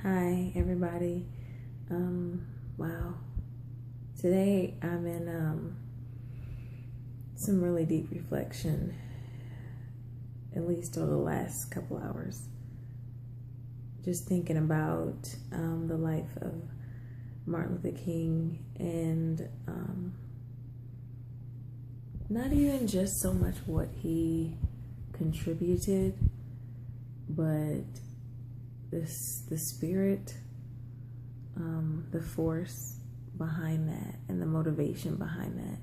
Hi, everybody. Wow. Today I'm in some really deep reflection, at least over the last couple hours. Just thinking about the life of Martin Luther King and not even just so much what he contributed, but the spirit, the force behind that, and the motivation behind that.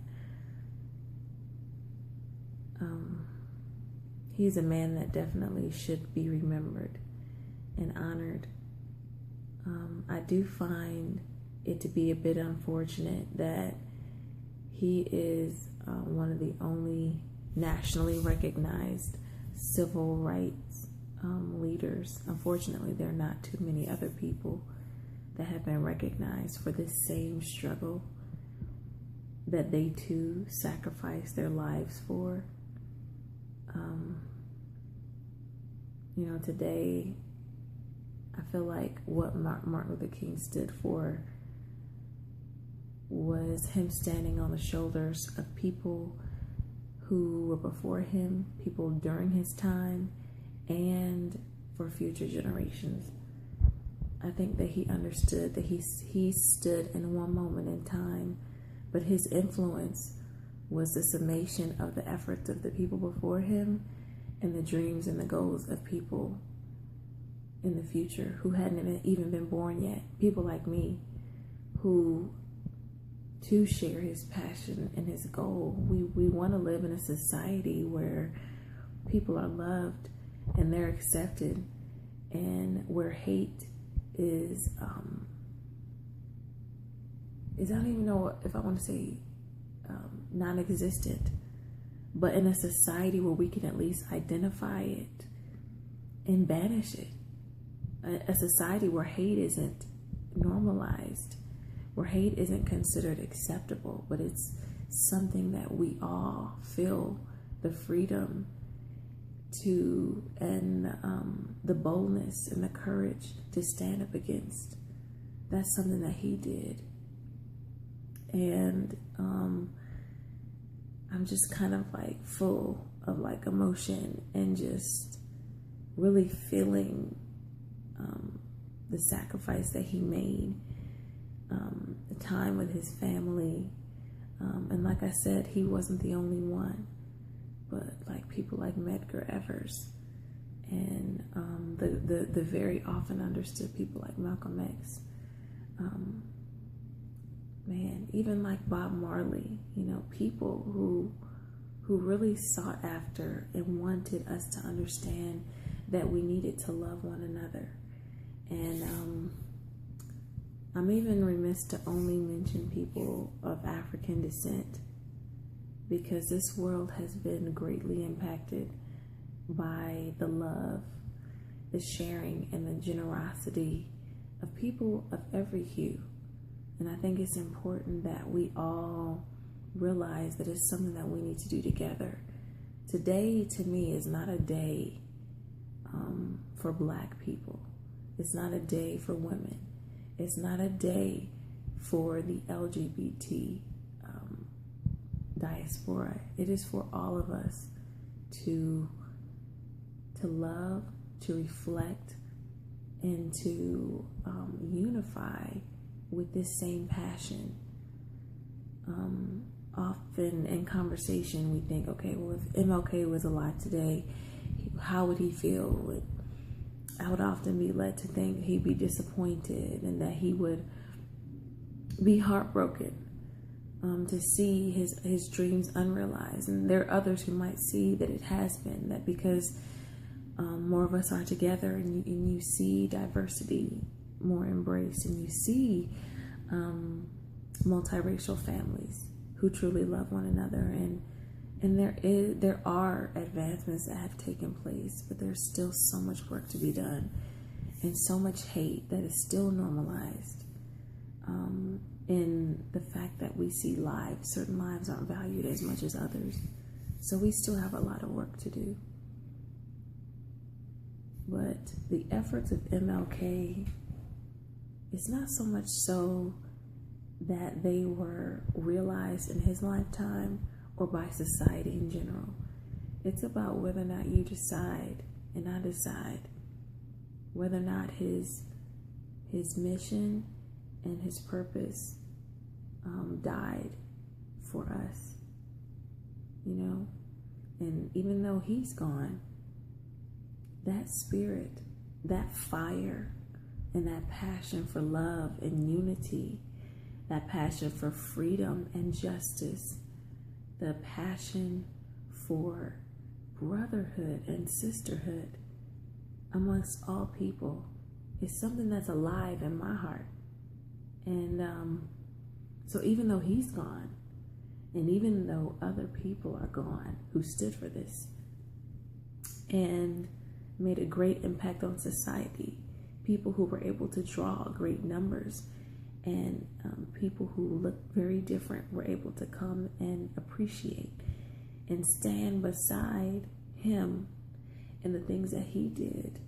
He's a man that definitely should be remembered and honored. I do find it to be a bit unfortunate that he is one of the only nationally recognized civil rights leaders. Unfortunately, there are not too many other people that have been recognized for this same struggle that they too sacrificed their lives for. Today, I feel like what Martin Luther King stood for was him standing on the shoulders of people who were before him, people during his time, and for future generations. I think that he understood that he stood in one moment in time, but his influence was the summation of the efforts of the people before him and the dreams and the goals of people in the future who hadn't even been born yet. People like me who to share his passion and his goal. We want to live in a society where people are loved and they're accepted, and where hate is I don't even know if I want to say non-existent, but in a society where we can at least identify it and banish it. A society where hate isn't normalized, where hate isn't considered acceptable, but it's something that we all feel the freedom to, and the boldness and the courage to stand up against. That's something that he did. And I'm just kind of like full of like emotion and just really feeling the sacrifice that he made, the time with his family. And like I said, he wasn't the only one, but like people like Medgar Evers and the very often understood people like Malcolm X. Even like Bob Marley, people who really sought after and wanted us to understand that we needed to love one another. And I'm even remiss to only mention people of African descent, because this world has been greatly impacted by the love, the sharing, and the generosity of people of every hue. And I think it's important that we all realize that it's something that we need to do together. Today, to me, is not a day for Black people. It's not a day for women. It's not a day for the LGBT diaspora. It is for all of us to love, to reflect, and to unify with this same passion. Often in conversation, we think, okay, well, if MLK was alive today, how would he feel? I would often be led to think he'd be disappointed and that he would be heartbroken to see his dreams unrealized. And there are others who might see that it has been, that because more of us are together and you see diversity more embraced, and you see multiracial families who truly love one another, and there are advancements that have taken place, but there's still so much work to be done, and so much hate that is still normalized in the fact that we see certain lives aren't valued as much as others. So we still have a lot of work to do. But the efforts of MLK it's not so much so that they were realized in his lifetime or by society in general. It's about whether or not you decide, and I decide, whether or not his mission and his purpose died for us, you know. And even though he's gone, that spirit, that fire, and that passion for love and unity, that passion for freedom and justice, the passion for brotherhood and sisterhood amongst all people is something that's alive in my heart. And so even though he's gone, and even though other people are gone who stood for this and made a great impact on society, people who were able to draw great numbers, and people who looked very different were able to come and appreciate and stand beside him in the things that he did,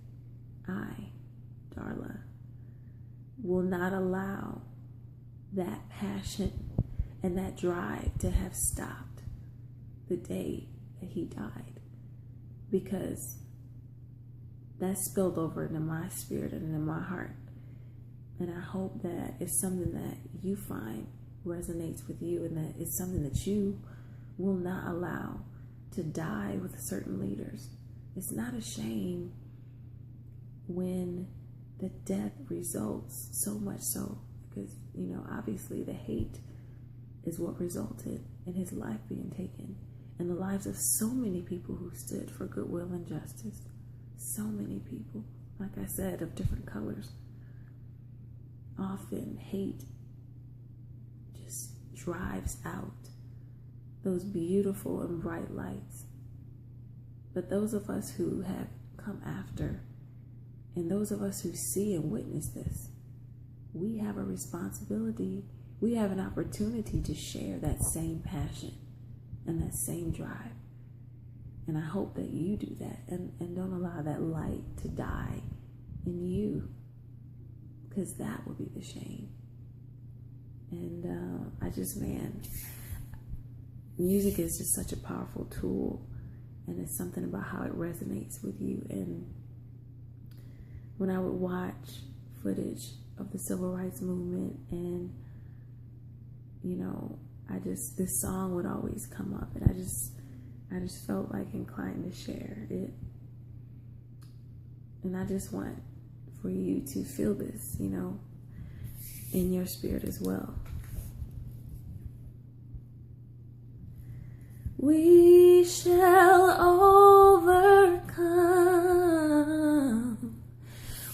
I, Darla, will not allow that passion and that drive to have stopped the day that he died, because that spilled over into my spirit and into my heart. And I hope that it's something that you find resonates with you, and that it's something that you will not allow to die with certain leaders. It's not a shame when the death results, so much so, because, you know, obviously the hate is what resulted in his life being taken, and the lives of so many people who stood for goodwill and justice. So many people, like I said, of different colors. Often hate just drives out those beautiful and bright lights. But those of us who have come after, and those of us who see and witness this, we have a responsibility, we have an opportunity to share that same passion and that same drive. And I hope that you do that, and don't allow that light to die in you, because that would be the shame. And music is just such a powerful tool, and it's something about how it resonates with you. And when I would watch footage of the civil rights movement, and, you know, this song would always come up, and I just felt like inclined to share it. And I just want for you to feel this, you know, in your spirit as well. We shall overcome.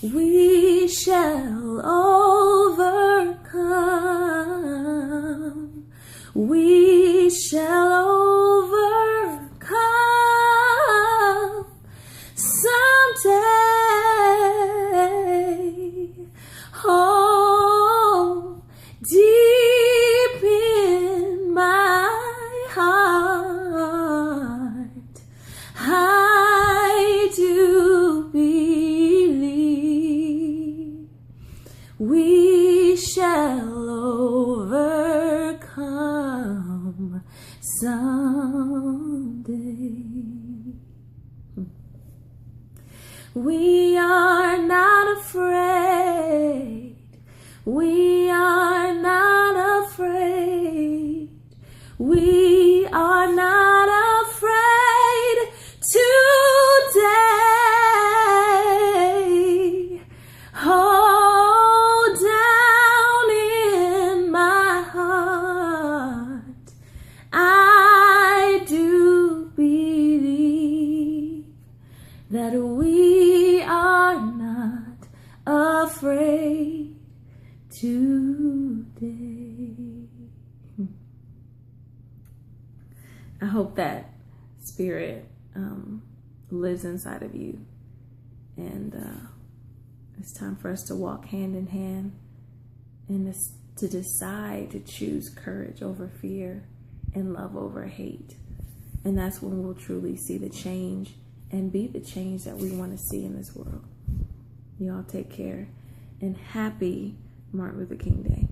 We shall overcome. We shall overcome someday. Oh, deep in my heart, I do believe we shall overcome someday. We are not afraid. We are not afraid. We are not afraid today. Oh, down in my heart, I do believe that we are not afraid today. I hope that spirit lives inside of you, and it's time for us to walk hand in hand, and to decide to choose courage over fear and love over hate. And that's when we'll truly see the change and be the change that we want to see in this world. Y'all take care, and happy Martin Luther King Day.